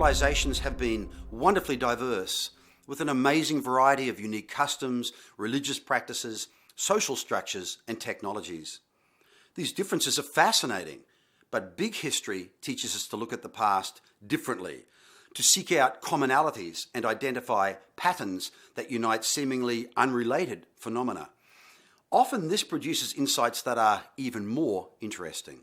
civilizations have been wonderfully diverse, with an amazing variety of unique customs, religious practices, social structures, and technologies. These differences are fascinating, but big history teaches us to look at the past differently, to seek out commonalities and identify patterns that unite seemingly unrelated phenomena. Often this produces insights that are even more interesting.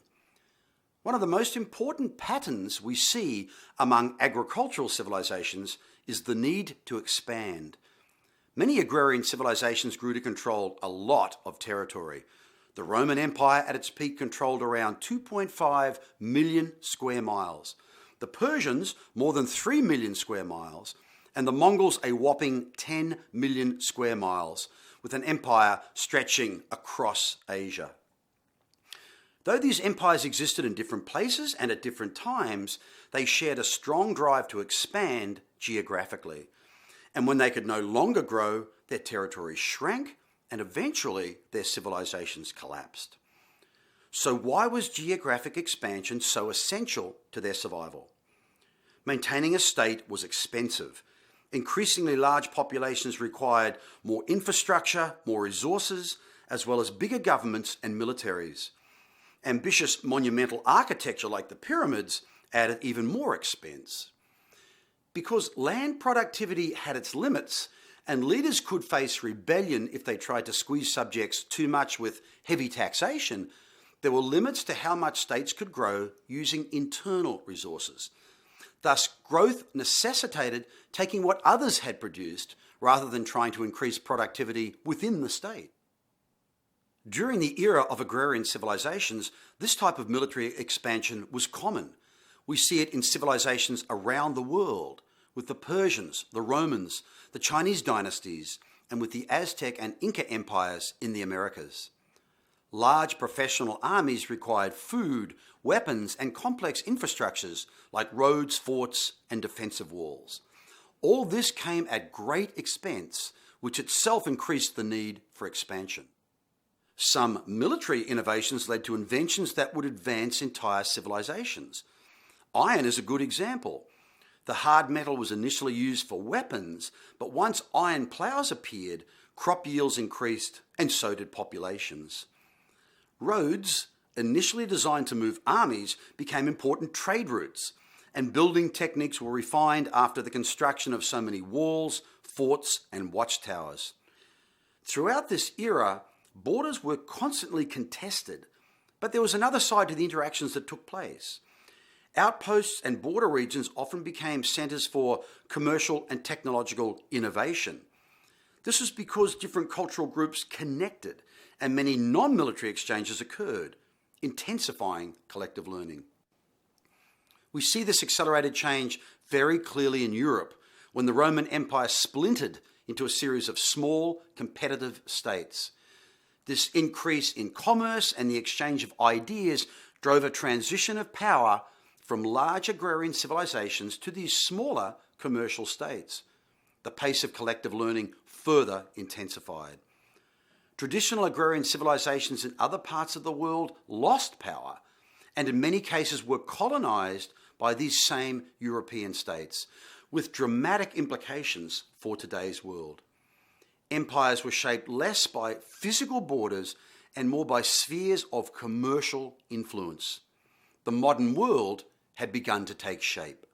One of the most important patterns we see among agricultural civilizations is the need to expand. Many agrarian civilizations grew to control a lot of territory. The Roman Empire at its peak controlled around 2.5 million square miles. The Persians more than 3 million square miles, and the Mongols a whopping 10 million square miles, with an empire stretching across Asia. Though these empires existed in different places and at different times, they shared a strong drive to expand geographically. And when they could no longer grow, their territories shrank, and eventually their civilizations collapsed. So why was geographic expansion so essential to their survival? Maintaining a state was expensive. Increasingly large populations required more infrastructure, more resources, as well as bigger governments and militaries. Ambitious monumental architecture like the pyramids added even more expense. Because land productivity had its limits, and leaders could face rebellion if they tried to squeeze subjects too much with heavy taxation, there were limits to how much states could grow using internal resources. Thus, growth necessitated taking what others had produced rather than trying to increase productivity within the state. During the era of agrarian civilizations, this type of military expansion was common. We see it in civilizations around the world, with the Persians, the Romans, the Chinese dynasties, and with the Aztec and Inca empires in the Americas. Large professional armies required food, weapons, and complex infrastructures like roads, forts, and defensive walls. All this came at great expense, which itself increased the need for expansion. Some military innovations led to inventions that would advance entire civilizations. Iron is a good example. The hard metal was initially used for weapons, but once iron plows appeared, crop yields increased, and so did populations. Roads, initially designed to move armies, became important trade routes, and building techniques were refined after the construction of so many walls, forts, and watchtowers. Throughout this era, borders were constantly contested, but there was another side to the interactions that took place. Outposts and border regions often became centers for commercial and technological innovation. This was because different cultural groups connected and many non-military exchanges occurred, intensifying collective learning. We see this accelerated change very clearly in Europe, when the Roman Empire splintered into a series of small, competitive states. This increase in commerce and the exchange of ideas drove a transition of power from large agrarian civilizations to these smaller commercial states. The pace of collective learning further intensified. Traditional agrarian civilizations in other parts of the world lost power, and in many cases were colonized by these same European states, with dramatic implications for today's world. Empires were shaped less by physical borders and more by spheres of commercial influence. The modern world had begun to take shape.